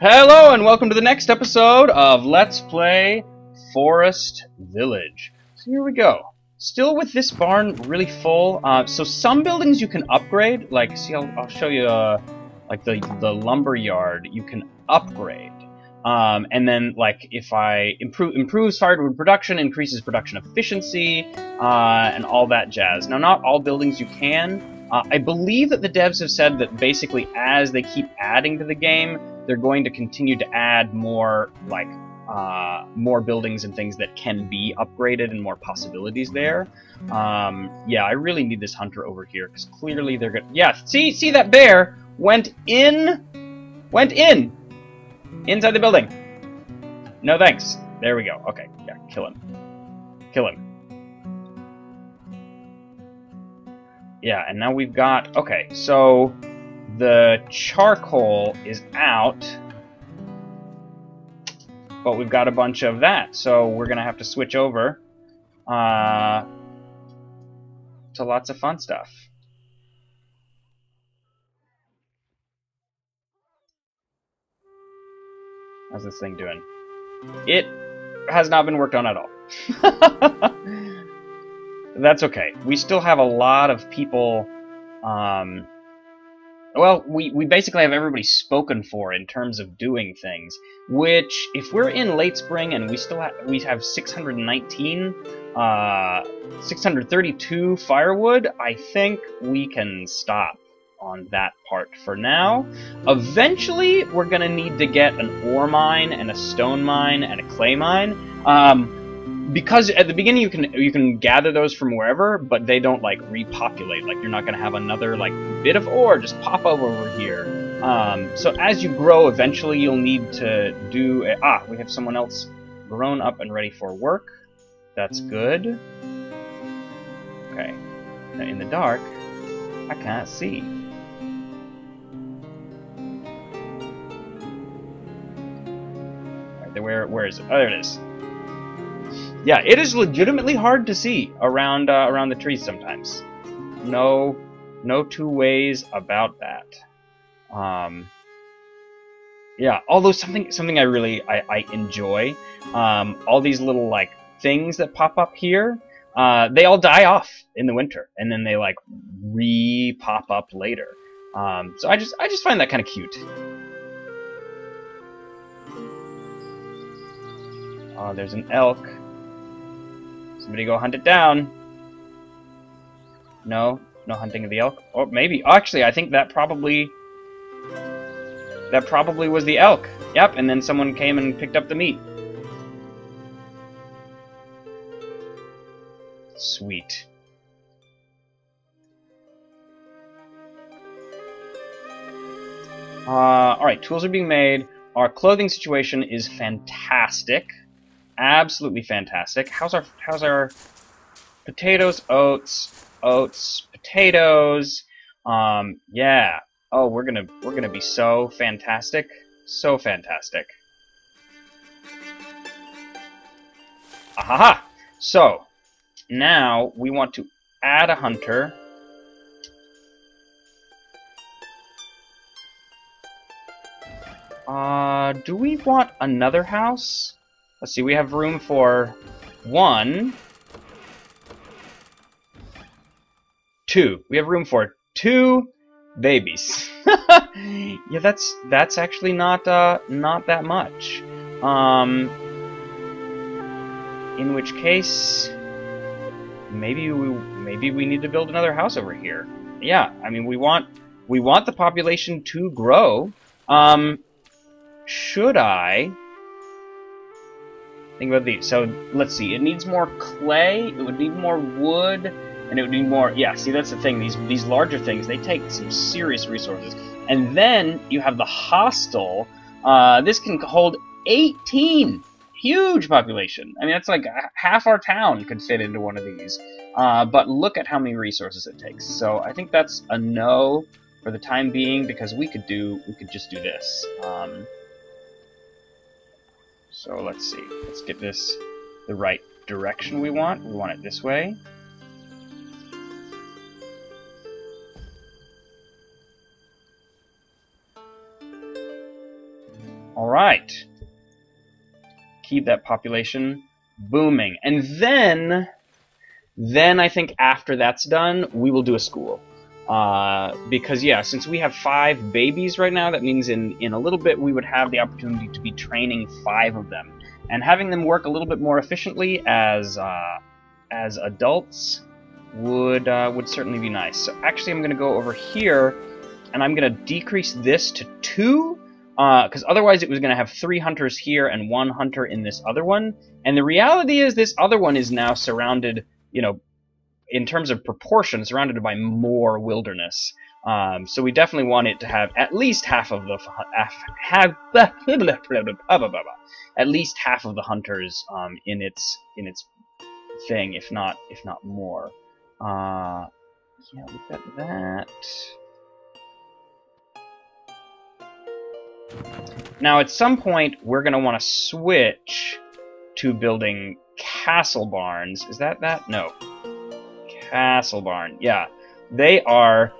Hello and welcome to the next episode of Let's Play Forest Village. So here we go. Still with this barn really full. So some buildings you can upgrade. Like, see, I'll show you. Like the lumber yard, you can upgrade. And then, like, if I improves firewood production, increases production efficiency, and all that jazz. Now, not all buildings you can. I believe that the devs have said that basically as they keep adding to the game, they're going to continue to add more, like, more buildings and things that can be upgraded and more possibilities there. Yeah, I really need this hunter over here, because clearly they're gonna... Yeah, see that bear went in! Inside the building! No thanks. There we go. Okay, yeah, kill him. Kill him. Yeah, and now we've got... Okay, so the charcoal is out, but we've got a bunch of that, so we're gonna have to switch over to lots of fun stuff. How's this thing doing? It has not been worked on at all. That's okay. We still have a lot of people. Well, we basically have everybody spoken for in terms of doing things. Which, if we're in late spring and we have 619, 632 firewood, I think we can stop on that part for now. Eventually, we're gonna need to get an ore mine and a stone mine and a clay mine. Because at the beginning you can gather those from wherever, but they don't like repopulate. Like, you're not gonna have another like bit of ore just pop over here. So as you grow, eventually you'll need to do we have someone else grown up and ready for work. That's good. Okay. Now in the dark, I can't see. Where is it? Oh, there it is. Yeah, it is legitimately hard to see around around the trees sometimes. No two ways about that. Yeah, although something I really enjoy. All these little like things that pop up here, they all die off in the winter, and then they like re-pop up later. So I just find that kind of cute. Oh, there's an elk. Somebody go hunt it down. No hunting of the elk. Or maybe, actually, I think that probably was the elk. Yep, and then someone came and picked up the meat. Sweet. Alright, tools are being made. Our clothing situation is fantastic. Absolutely fantastic. How's our potatoes, oats, potatoes? Yeah. Oh, we're gonna be so fantastic, so fantastic. Ahaha. So now we want to add a hunter. Do we want another house? Let's see, we have room for 1, 2. We have room for 2 babies. Yeah, that's actually not that much. In which case, maybe we need to build another house over here. Yeah, I mean we want the population to grow. Should I think about these? So let's see. It needs more clay. It would need more wood, and it would need more. Yeah. See, that's the thing. These larger things, they take some serious resources. And then you have the hostel. This can hold 18. Huge population. I mean, that's like half our town could fit into one of these. But look at how many resources it takes. So I think that's a no for the time being, because we could just do this. So let's see. Let's get this the right direction we want. We want it this way. Alright. Keep that population booming. And then I think after that's done, we will do a school. Because, yeah, since we have 5 babies right now, that means in a little bit we would have the opportunity to be training 5 of them. And having them work a little bit more efficiently as adults would certainly be nice. So actually I'm going to go over here, and I'm going to decrease this to 2, because otherwise it was going to have 3 hunters here and 1 hunter in this other one. And the reality is this other one is now surrounded, you know, in terms of proportion, surrounded by more wilderness. So we definitely want it to have at least half of the at least half of the hunters in its thing, if not more. Yeah, we've got that. Now, at some point, we're going to want to switch to building castle barns. Is that? No. Castle barn. Yeah. They are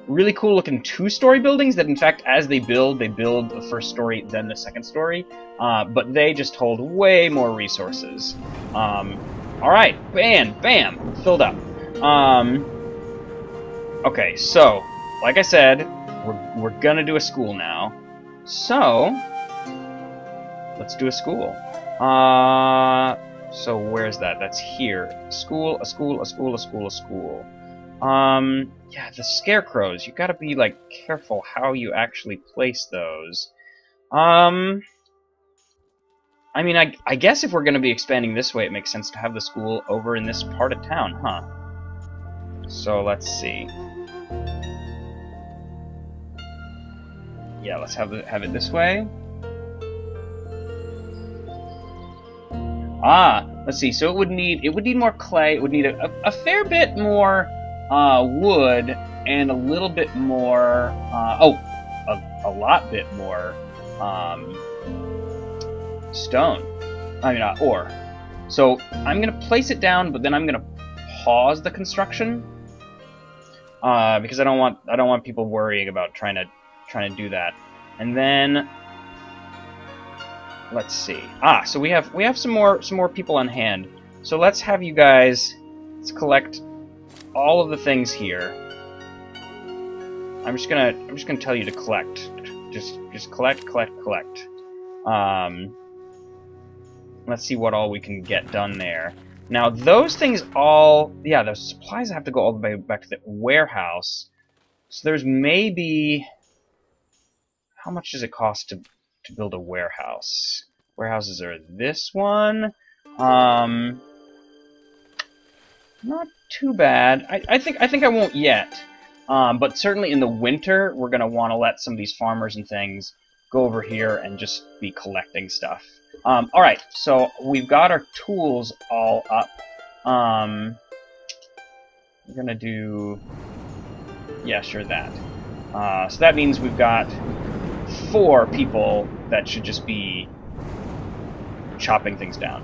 really cool looking 2-story buildings that, in fact, as they build the first story, then the second story. But they just hold way more resources. Alright. Bam! Filled up. Okay, so, like I said, we're gonna do a school now. So, let's do a school. So where's that? That's here. A school. Yeah, the scarecrows. You gotta be, like, careful how you actually place those. I mean, I guess if we're gonna be expanding this way, it makes sense to have the school over in this part of town, huh? So, let's see. Yeah, let's have it this way. Let's see. So it would need more clay. It would need a fair bit more wood and a little bit more. A lot bit more stone. I mean, ore. So I'm gonna place it down, but then I'm gonna pause the construction because I don't want people worrying about trying to do that. And then let's see. So we have some more people on hand. So let's have you guys. Let's collect all of the things here. I'm just gonna tell you to collect. Just collect. Let's see what all we can get done there. Now those things all, yeah, those supplies have to go all the way back to the warehouse. So there's maybe, how much does it cost to build a warehouse? Warehouses are this one. Not too bad. I think I won't yet. But certainly in the winter, we're gonna want to let some of these farmers and things go over here and just be collecting stuff. Alright, so we've got our tools all up. We're gonna do, yeah, sure, that. So that means we've got 4 people that should just be chopping things down.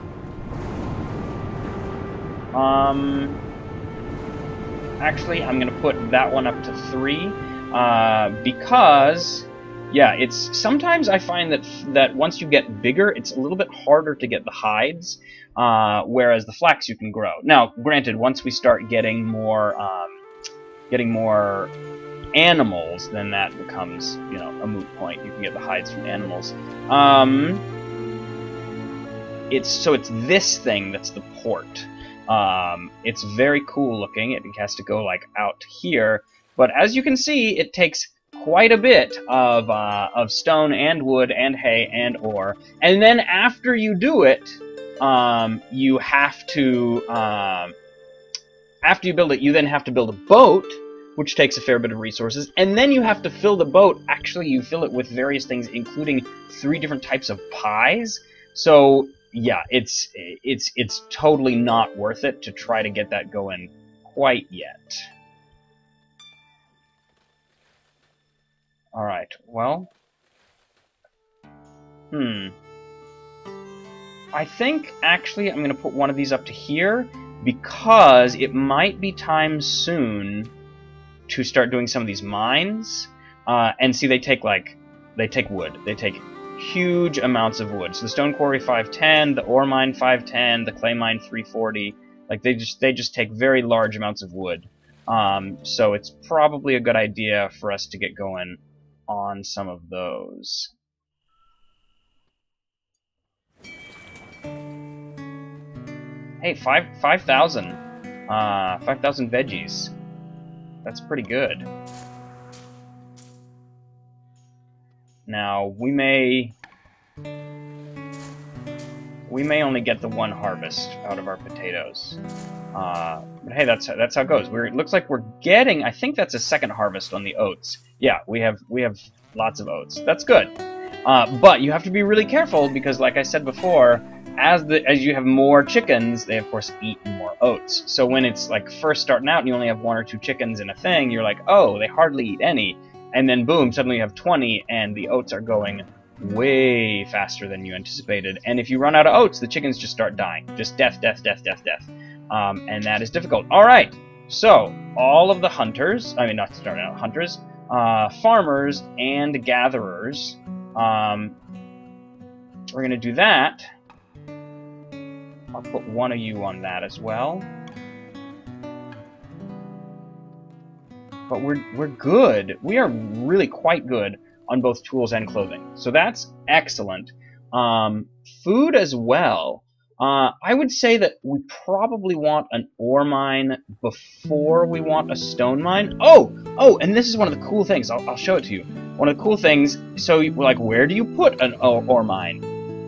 Actually, I'm gonna put that one up to 3 because, yeah, it's sometimes I find that once you get bigger, it's a little bit harder to get the hides, whereas the flax you can grow. Now, granted, once we start getting more animals, then that becomes, you know, a moot point. You can get the hides from animals. It's this thing that's the port. It's very cool looking. It has to go like out here, but as you can see, it takes quite a bit of stone and wood and hay and ore. And then after you do it, you have to after you build it, you then have to build a boat, which takes a fair bit of resources, and then you have to fill the boat. Actually, you fill it with various things, including 3 different types of pies. So yeah, it's totally not worth it to try to get that going quite yet. Alright, well, I think actually I'm going to put one of these up to here because it might be time soon to start doing some of these mines. And see, they take like They take wood. They take huge amounts of wood. So the stone quarry 510, the ore mine 510, the clay mine 340. Like they just take very large amounts of wood. So it's probably a good idea for us to get going on some of those. Hey, 5,000 veggies. That's pretty good. Now we may only get the one harvest out of our potatoes, but hey, that's how it goes. It looks like we're getting. I think that's a second harvest on the oats. Yeah, we have lots of oats. That's good. But you have to be really careful because, like I said before, as you have more chickens, they of course eat more oats. So when it's like first starting out and you only have 1 or 2 chickens in a thing, you're like, oh, they hardly eat any. And then boom, suddenly you have 20 and the oats are going way faster than you anticipated. And if you run out of oats, the chickens just start dying. Just death. And that is difficult. Alright, so all of the hunters, I mean not starting out hunters, farmers and gatherers, we're going to do that. I'll put one of you on that as well. But we're good. We are really quite good on both tools and clothing. So that's excellent. Food as well. I would say that we probably want an ore mine before we want a stone mine. Oh, and this is one of the cool things. I'll show it to you. One of the cool things, so like, where do you put an ore mine?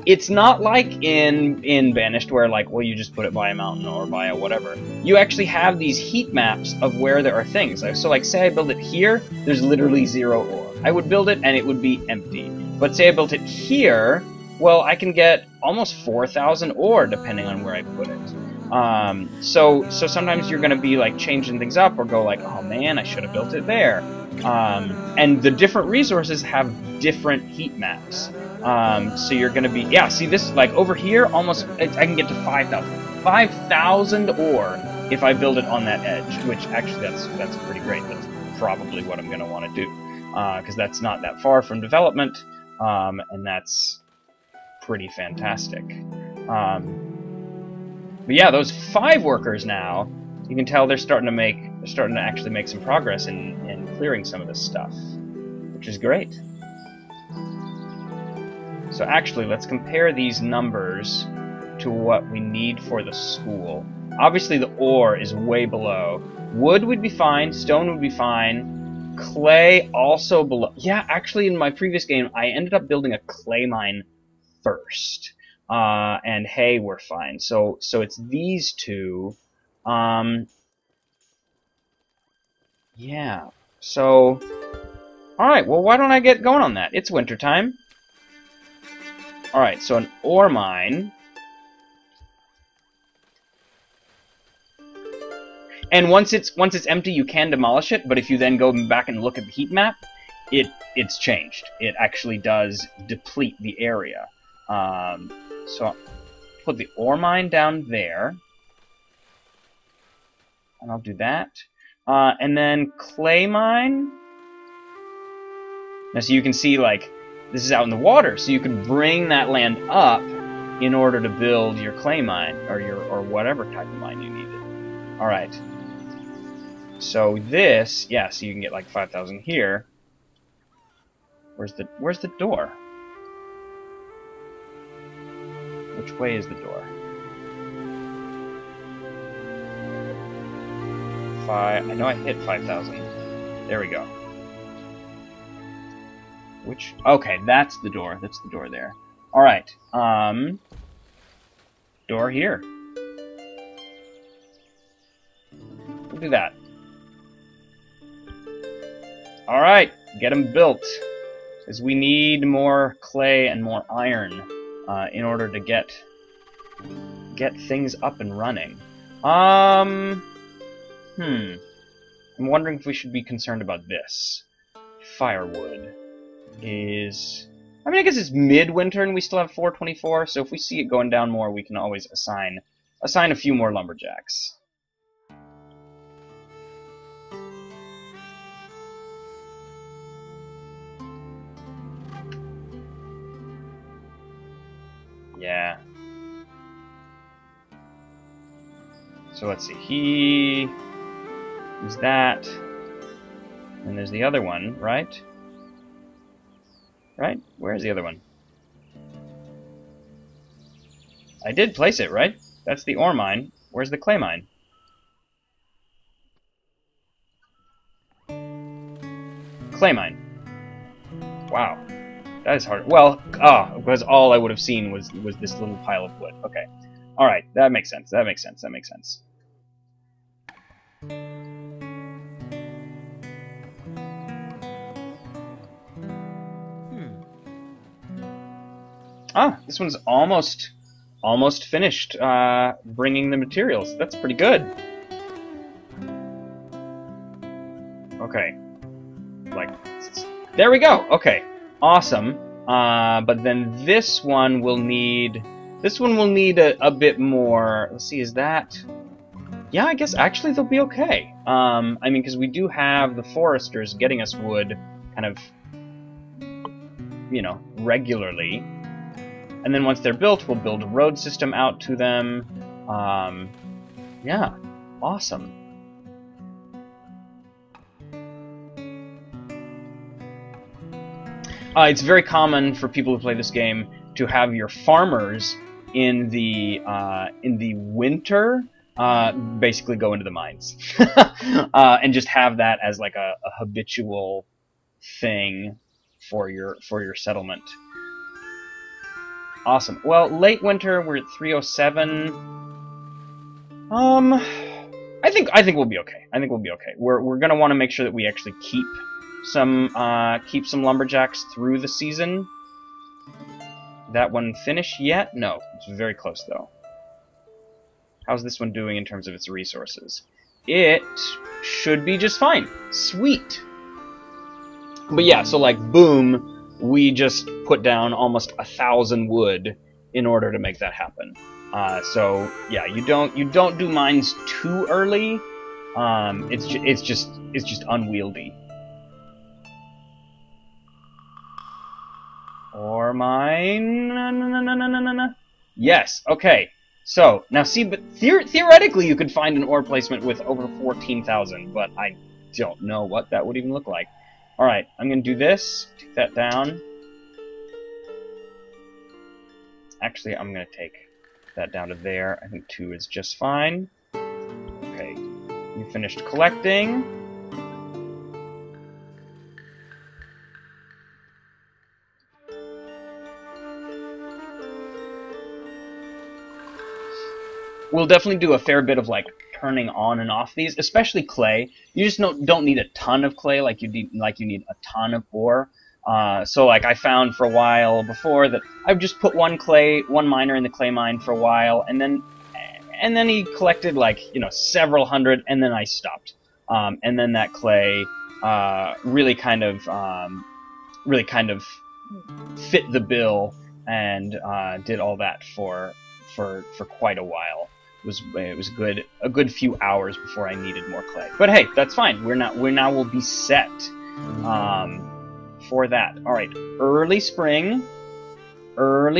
It's not like in Banished where, like, well, you just put it by a mountain or by a whatever. You actually have these heat maps of where there are things. So, like, say I build it here, there's literally 0 ore. I would build it and it would be empty. But say I built it here, well, I can get almost 4,000 ore depending on where I put it. So sometimes you're going to be, like, changing things up or go like, oh man, I should have built it there. And the different resources have different heat maps. So you're going to be, yeah, see this, like over here, almost, I can get to 5,000. 5,000 ore if I build it on that edge, which actually that's pretty great. That's probably what I'm going to want to do, because that's not that far from development, and that's pretty fantastic. But yeah, those 5 workers now, you can tell they're starting to actually make some progress in clearing some of this stuff, which is great. So actually, let's compare these numbers to what we need for the school. Obviously, the ore is way below. Wood would be fine. Stone would be fine. Clay also below. Yeah, actually, in my previous game, I ended up building a clay mine first. And hay were fine. So it's these two. Yeah. So, alright, well, why don't I get going on that? It's wintertime. Alright, so an ore mine. And once it's empty, you can demolish it, but if you then go back and look at the heat map, it's changed. It actually does deplete the area. So I'll put the ore mine down there. And I'll do that. And then clay mine. Now, so you can see, like, this is out in the water, so you can bring that land up in order to build your clay mine, or whatever type of mine you needed. Alright. So this, yeah, so you can get like 5,000 here. Where's the door? Which way is the door? I know I hit 5,000. There we go. Okay, that's the door. That's the door there. Alright. Door here. We'll do that. Alright, get them built. Because we need more clay and more iron in order to get things up and running. I'm wondering if we should be concerned about this. Firewood is... I mean, I guess it's midwinter and we still have 424, so if we see it going down more, we can always assign a few more lumberjacks. Yeah. So let's see. He is that. And there's the other one, right? Right? Where's the other one? I did place it, right? That's the ore mine. Where's the clay mine? Clay mine. Wow. That is hard. Well, because all I would have seen was this little pile of wood. Okay. Alright, that makes sense. That makes sense. That makes sense. Ah, this one's almost finished bringing the materials. That's pretty good. Okay. Like, there we go. Okay. Awesome. But then this one will need a bit more. Let's see, is that? Yeah, I guess actually they'll be okay. I mean, because we do have the foresters getting us wood kind of, you know, regularly. And then once they're built, we'll build a road system out to them. Yeah, awesome. It's very common for people who play this game to have your farmers in the winter basically go into the mines and just have that as like a habitual thing for your settlement. Awesome. Well, late winter we're at 307. I think we'll be okay. I think we'll be okay. We're gonna want to make sure that we actually keep some lumberjacks through the season. That one finished yet? No, it's very close though. How's this one doing in terms of its resources? It should be just fine. Sweet. But yeah, so like boom. We just put down almost 1,000 wood in order to make that happen. So yeah, you don't do mines too early. It's just unwieldy. Ore mine. No. Yes. Okay. So now see, but theoretically you could find an ore placement with over 14,000, but I don't know what that would even look like. Alright, I'm going to do this, take that down. Actually, I'm going to take that down to there. I think 2 is just fine. Okay, you finished collecting. We'll definitely do a fair bit of, like, turning on and off these, especially clay. You just don't need a ton of clay like you need a ton of ore. So like I found for a while before that I would just put one miner in the clay mine for a while, and then he collected like, you know, several hundred, and then I stopped. And then that clay really kind of fit the bill and did all that for quite a while. It was a good few hours before I needed more clay. But hey, that's fine. We now will be set for that. All right, early spring. We're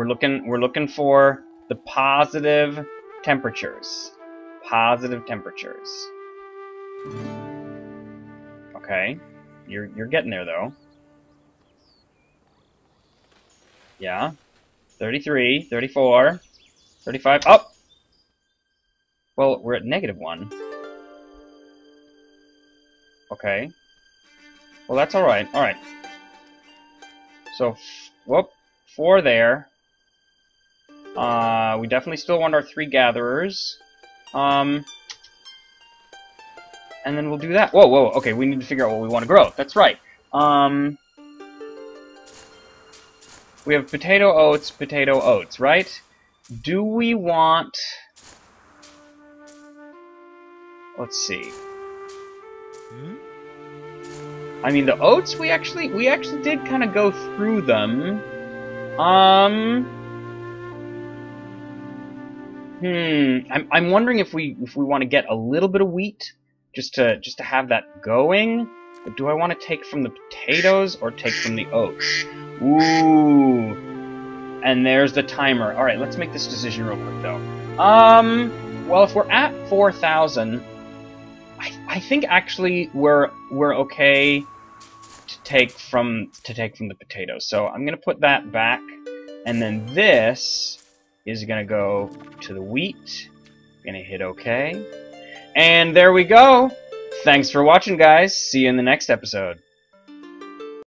looking for the positive temperatures. Okay, you're getting there though. Yeah. 33, 34, 35, up! Well, we're at -1. Okay. Well, that's alright. Alright. So, whoop, 4 there. We definitely still want our 3 gatherers. And then we'll do that. Whoa, okay, we need to figure out what we want to grow. That's right. We have potato oats, right? Do we want... Let's see. I mean, the oats, we actually did kind of go through them. I'm wondering if we want to get a little bit of wheat just to have that going. But do I want to take from the potatoes or take from the oats? Ooh. And there's the timer. Alright, let's make this decision real quick, though. Well, if we're at 4,000, I think actually we're okay to take from the potatoes. So I'm gonna put that back, and then this is gonna go to the wheat. Gonna hit OK. And there we go! Thanks for watching, guys. See you in the next episode.